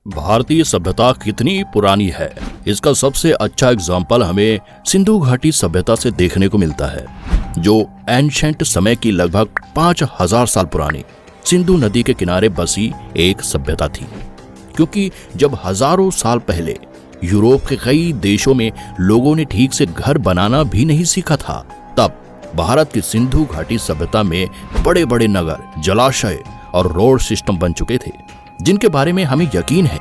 भारतीय सभ्यता कितनी पुरानी है, इसका सबसे अच्छा एग्जाम्पल हमें सिंधु घाटी सभ्यता से देखने को मिलता है, जो एंशंट समय की लगभग 5000 साल पुरानी सिंधु नदी के किनारे बसी एक सभ्यता थी। क्योंकि जब हजारों साल पहले यूरोप के कई देशों में लोगों ने ठीक से घर बनाना भी नहीं सीखा था, तब भारत की सिंधु घाटी सभ्यता में बड़े बड़े नगर, जलाशय और रोड सिस्टम बन चुके थे, जिनके बारे में हमें यकीन है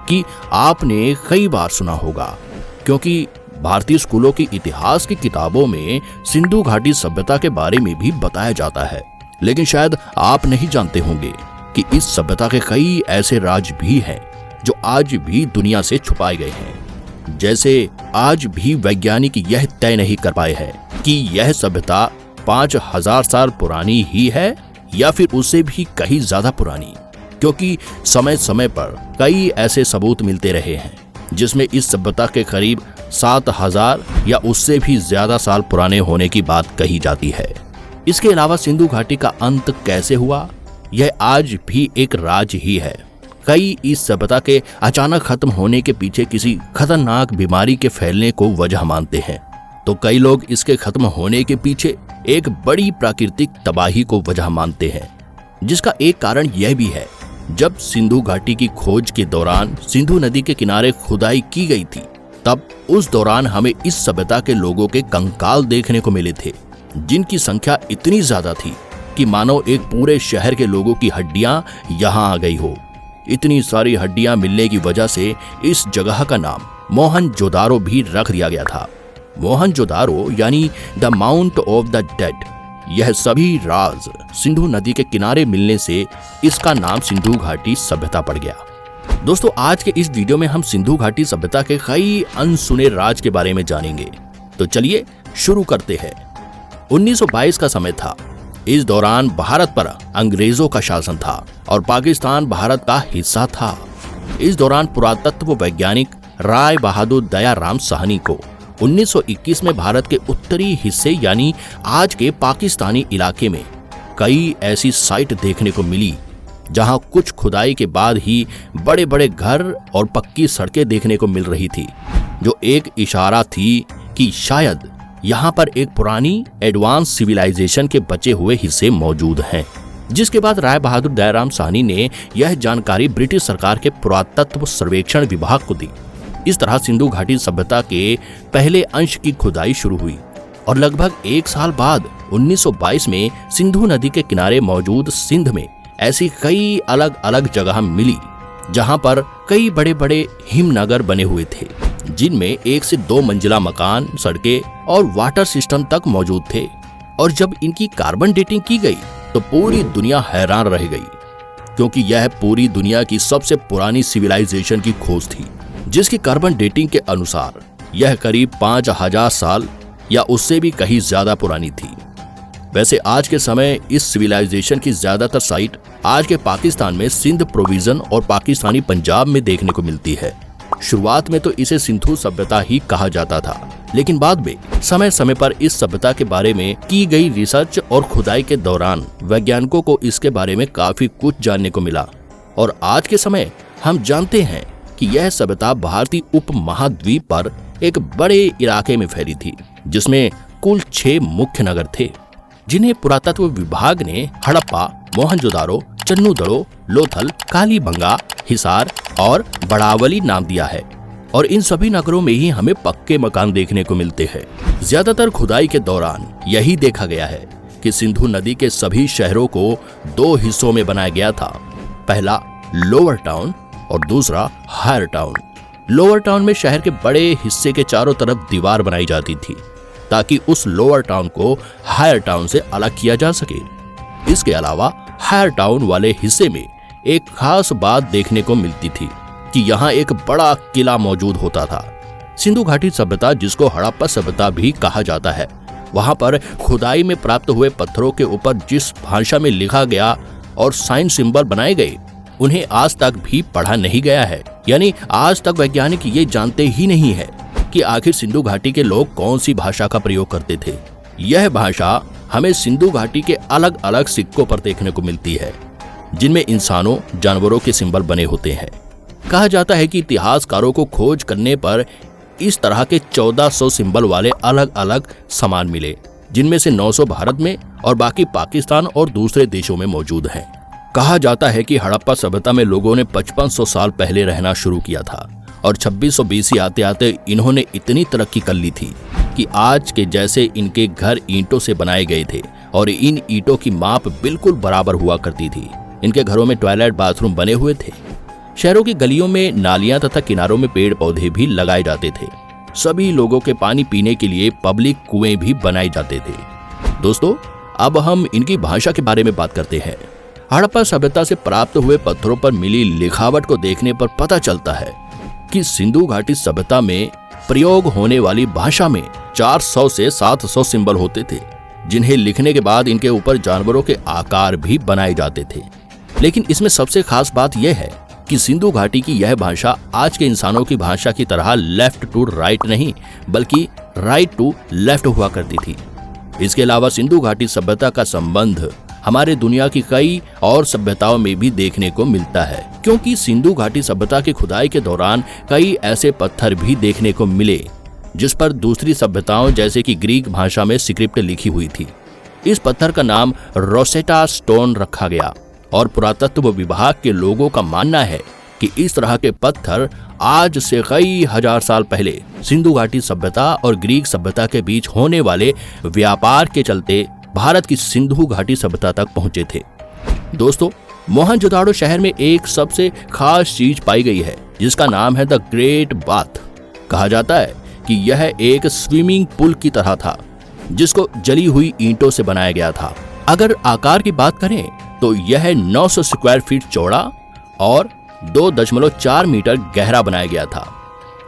कि आपने कई बार सुना होगा। क्योंकि भारतीय स्कूलों की इतिहास की किताबों में सिंधु घाटी सभ्यता के बारे में भी बताया जाता है। लेकिन शायद आप नहीं जानते होंगे कि इस सभ्यता के कई ऐसे राज भी हैं जो आज भी दुनिया से छुपाए गए हैं। जैसे आज भी वैज्ञानिक यह तय नहीं कर पाए हैं कि यह सभ्यता 5000 साल पुरानी ही है या फिर उससे भी कहीं ज्यादा पुरानी, क्योंकि समय समय पर कई ऐसे सबूत मिलते रहे हैं जिसमें इस सभ्यता के करीब 7000 या उससे भी ज्यादा साल पुराने होने की बात कही जाती है। इसके अलावा सिंधु घाटी का अंत कैसे हुआ, यह आज भी एक राज ही है। कई इस सभ्यता के अचानक खत्म होने के पीछे किसी खतरनाक बीमारी के फैलने को वजह मानते हैं, तो कई लोग इसके खत्म होने के पीछे एक बड़ी प्राकृतिक तबाही को वजह मानते हैं, जिसका एक कारण यह भी है, जब सिंधु घाटी की खोज के दौरान सिंधु नदी के किनारे खुदाई की गई थी, तब उस दौरान हमें इस सभ्यता के लोगों के कंकाल देखने को मिले थे, जिनकी संख्या इतनी ज्यादा थी कि मानो एक पूरे शहर के लोगों की हड्डियां यहां आ गई हो। इतनी सारी हड्डियां मिलने की वजह से इस जगह का नाम मोहनजोदारो भी रख दिया गया था। मोहनजोदारो यानी the mount of the dead. यह सभी राज सिंधु नदी के किनारे मिलने से इसका नाम सिंधु घाटी सभ्यता पड़ गया। दोस्तों, आज के इस वीडियो में हम सिंधु घाटी सभ्यता के कई अनसुने राज के बारे में जानेंगे। तो चलिए शुरू करते हैं। 1922 का समय था। इस दौरान भारत पर अंग्रेजों का शासन था और पाकिस्तान भारत का हिस्सा था। इस दौरान पुरातत्व वैज्ञानिक राय बहादुर दयाराम साहनी को 1921 में भारत के उत्तरी हिस्से यानी आज के पाकिस्तानी इलाके में कई ऐसी साइट देखने को मिली जहां कुछ खुदाई के बाद ही बड़े बड़े घर और पक्की सड़कें देखने को मिल रही थी, जो एक इशारा थी कि शायद यहाँ पर एक पुरानी एडवांस सिविलाइजेशन के बचे हुए हिस्से मौजूद हैं। जिसके बाद राय बहादुर दयाराम साहनी ने यह जानकारी ब्रिटिश सरकार के पुरातत्व सर्वेक्षण विभाग को दी। इस तरह सिंधु घाटी सभ्यता के पहले अंश की खुदाई शुरू हुई और लगभग एक साल बाद 1922 में सिंधु नदी के किनारे मौजूद सिंध में ऐसी कई अलग अलग जगह मिली जहां पर कई बड़े बड़े हिमनगर बने हुए थे, जिनमें 1 से 2 मंजिला मकान, सड़कें और वाटर सिस्टम तक मौजूद थे। और जब इनकी कार्बन डेटिंग की गई तो पूरी दुनिया हैरान रह गई, क्योंकि यह पूरी दुनिया की सबसे पुरानी सिविलाइजेशन की खोज थी, जिसकी कार्बन डेटिंग के अनुसार यह करीब 5000 साल या उससे भी कहीं ज्यादा पुरानी थी। वैसे आज के समय इस सिविलाइजेशन की ज्यादातर साइट आज के पाकिस्तान में सिंध प्रोविजन और पाकिस्तानी पंजाब में देखने को मिलती है। शुरुआत में तो इसे सिंधु सभ्यता ही कहा जाता था, लेकिन बाद में समय समय पर इस सभ्यता के बारे में की गई रिसर्च और खुदाई के दौरान वैज्ञानिकों को इसके बारे में काफी कुछ जानने को मिला। और आज के समय हम जानते हैं कि यह सभ्यता भारतीय उप महाद्वीप पर एक बड़े इलाके में फैली थी, जिसमें कुल 6 मुख्य नगर थे, जिन्हें पुरातत्व विभाग ने हड़प्पा, मोहनजोदारो, चन्नूदड़ो, लोथल, कालीबंगा, हिसार और बड़ावली नाम दिया है। और इन सभी नगरों में ही हमें पक्के मकान देखने को मिलते हैं। ज्यादातर खुदाई के दौरान यही देखा गया है कि सिंधु नदी के सभी शहरों को 2 हिस्सों में बनाया गया था। पहला लोअर टाउन और दूसरा हायर टाउन। लोअर टाउन में शहर के बड़े हिस्से के चारों तरफ दीवार बनाई जाती थी, ताकि उस लोअर टाउन को हायर टाउन से अलग किया जा सके। इसके अलावा हायर टाउन वाले हिस्से में एक खास बात देखने को मिलती थी कि यहाँ एक बड़ा किला मौजूद होता था। सिंधु घाटी सभ्यता, जिसको हड़प्पा सभ्यता भी कहा जाता है, वहां पर खुदाई में प्राप्त हुए पत्थरों के ऊपर जिस भाषा में लिखा गया और साइन सिंबल बनाए गए, उन्हें आज तक भी पढ़ा नहीं गया है। यानी आज तक वैज्ञानिक ये जानते ही नहीं है कि आखिर सिंधु घाटी के लोग कौन सी भाषा का प्रयोग करते थे। यह भाषा हमें सिंधु घाटी के अलग अलग सिक्कों पर देखने को मिलती है, जिनमें इंसानों, जानवरों के सिंबल बने होते हैं। कहा जाता है कि इतिहासकारों को खोज करने पर इस तरह के 1400 सिंबल वाले अलग अलग सामान मिले, जिनमें से 900 भारत में और बाकी पाकिस्तान और दूसरे देशों में मौजूद हैं। कहा जाता है कि हड़प्पा सभ्यता में लोगों ने 5500 साल पहले रहना शुरू किया था और 2600 BC आते आते इन्होंने इतनी तरक्की कर ली थी कि आज के जैसे इनके घर ईंटों से बनाए गए थे और इन ईंटों की माप बिल्कुल बराबर हुआ करती थी। इनके घरों में टॉयलेट बाथरूम बने हुए थे। शहरों की गलियों में नालियां तथा किनारों में पेड़ पौधे भी लगाए जाते थे। सभी लोगों के पानी पीने के लिए पब्लिक कुएं भी बनाए जाते थे। दोस्तों, अब हम इनकी भाषा के बारे में बात करते हैं। हड़प्पा सभ्यता से प्राप्त हुए पत्थरों पर मिली लिखावट को देखने पर पता चलता है कि सिंधु घाटी सभ्यता में प्रयोग होने वाली भाषा में 400 से 700 सिंबल होते थे, जिन्हें लिखने के बाद इनके ऊपर जानवरों के आकार भी बनाए जाते थे। लेकिन इसमें सबसे खास बात यह है कि सिंधु घाटी की यह भाषा आज के इंसानों की भाषा की तरह लेफ्ट टू राइट नहीं, बल्कि राइट टू लेफ्ट हुआ करती थी। इसके अलावा सिंधु घाटी सभ्यता का संबंध हमारे दुनिया की कई और सभ्यताओं में भी देखने को मिलता है, क्योंकि सिंधु घाटी सभ्यता की खुदाई के दौरान कई ऐसे पत्थर भी देखने को मिले जिस पर दूसरी सभ्यताओं जैसे कि ग्रीक भाषा में स्क्रिप्ट लिखी हुई थी। इस पत्थर का नाम रोसेटा स्टोन रखा गया और पुरातत्व विभाग के लोगों का मानना है कि इस तरह के पत्थर आज से कई हजार साल पहले सिंधु घाटी सभ्यता और ग्रीक सभ्यता के बीच होने वाले व्यापार के चलते भारत की सिंधु घाटी सभ्यता तक पहुंचे थे। दोस्तों, मोहनजोदाड़ो शहर में एक सबसे खास चीज पाई गई है जिसका नाम है द ग्रेट बाथ। कहा जाता है कि यह एक स्विमिंग पूल की तरह था जिसको जली हुई ईंटों से बनाया गया था। अगर आकार की बात करें तो यह 900 स्क्वायर फीट चौड़ा और 2.4 मीटर गहरा बनाया गया था,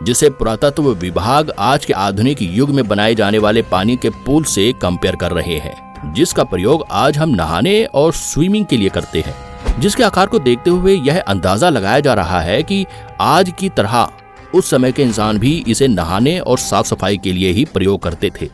जिसे पुरातत्व विभाग आज के आधुनिक युग में बनाए जाने वाले पानी के पूल से कंपेयर कर रहे हैं, जिसका प्रयोग आज हम नहाने और स्विमिंग के लिए करते हैं। जिसके आकार को देखते हुए यह अंदाजा लगाया जा रहा है कि आज की तरह उस समय के इंसान भी इसे नहाने और साफ सफाई के लिए ही प्रयोग करते थे,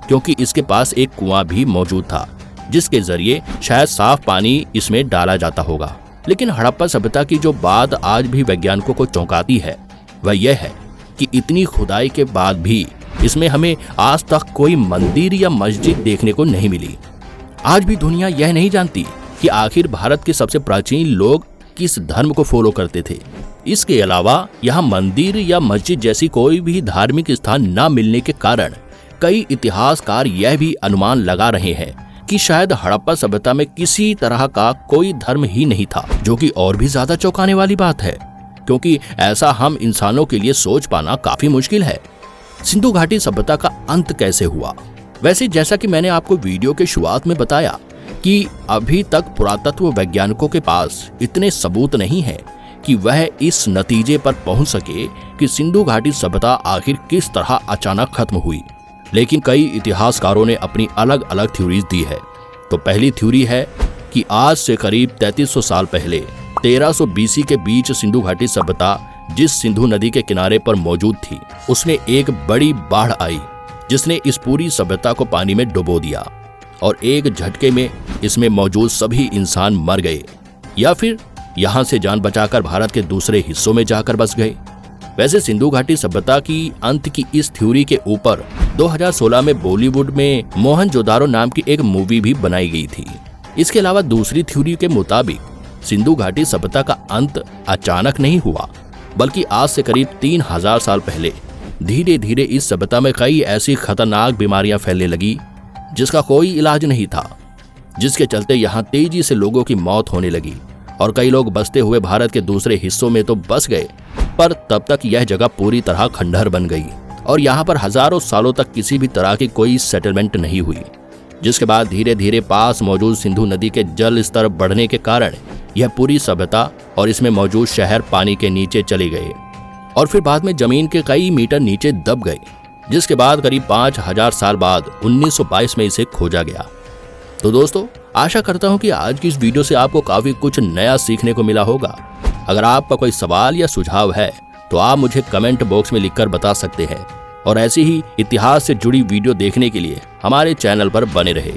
क्योंकि इसके पास एक कुआं भी मौजूद था जिसके जरिए शायद साफ पानी इसमें डाला जाता होगा। लेकिन हड़प्पा सभ्यता की जो बात आज भी वैज्ञानिकों को चौंकाती है वह यह है कि इतनी खुदाई के बाद भी इसमें हमें आज तक कोई मंदिर या मस्जिद देखने को नहीं मिली। आज भी दुनिया यह नहीं जानती कि आखिर भारत के सबसे प्राचीन लोग किस धर्म को फॉलो करते थे। इसके अलावा यहाँ मंदिर या मस्जिद जैसी कोई भी धार्मिक स्थान न मिलने के कारण कई इतिहासकार यह भी अनुमान लगा रहे हैं कि शायद हड़प्पा सभ्यता में किसी तरह का कोई धर्म ही नहीं था, जो कि और भी ज्यादा चौंकाने वाली बात है, क्योंकि ऐसा हम इंसानों के लिए सोच पाना काफी मुश्किल है। सिंधु घाटी सभ्यता का अंत कैसे हुआ? वैसे जैसा कि मैंने आपको वीडियो के शुरुआत में बताया कि अभी तक पुरातत्व वैज्ञानिकों के पास इतने सबूत नहीं है कि वह इस नतीजे पर पहुंच सके कि सिंधु घाटी सभ्यता आखिर किस तरह अचानक खत्म हुई। लेकिन कई इतिहासकारों ने अपनी अलग अलग थ्योरीज दी है। तो पहली थ्योरी है कि आज से करीब 3300 साल पहले 1300 BC के बीच सिंधु घाटी सभ्यता जिस सिंधु नदी के किनारे पर मौजूद थी, उसमें एक बड़ी बाढ़ आई जिसने इस पूरी सभ्यता को पानी में डुबो दिया और एक झटके में इसमें मौजूद सभी इंसान मर गए या फिर यहाँ से जान बचाकर भारत के दूसरे हिस्सों में जाकर बस गए। वैसे सिंधु घाटी सभ्यता की अंत की इस थ्योरी के ऊपर 2016 में बॉलीवुड में मोहनजोदाड़ो नाम की एक मूवी भी बनाई गई थी। इसके अलावा दूसरी थ्योरी के मुताबिक सिंधु घाटी सभ्यता का अंत अचानक नहीं हुआ, बल्कि आज से करीब 3000 साल पहले धीरे धीरे इस सभ्यता में कई ऐसी खतरनाक बीमारियां फैलने लगी जिसका कोई इलाज नहीं था, जिसके चलते यहाँ तेजी से लोगों की मौत होने लगी और कई लोग बसते हुए भारत के दूसरे हिस्सों में तो बस गए, पर तब तक यह जगह पूरी तरह खंडहर बन गई और यहाँ पर हजारों सालों तक किसी भी तरह की कोई सेटलमेंट नहीं हुई। जिसके बाद धीरे धीरे पास मौजूद सिंधु नदी के जल स्तर बढ़ने के कारण यह पूरी सभ्यता और इसमें मौजूद शहर पानी के नीचे चले गए और फिर बाद में जमीन के कई मीटर नीचे दब गए, जिसके बाद करीब 5000 साल बाद 1922 में इसे खोजा गया। तो दोस्तों, आशा करता हूं कि आज की इस वीडियो से आपको काफी कुछ नया सीखने को मिला होगा। अगर आपका कोई सवाल या सुझाव है तो आप मुझे कमेंट बॉक्स में लिखकर बता सकते हैं और ऐसी ही इतिहास से जुड़ी वीडियो देखने के लिए हमारे चैनल पर बने रहे।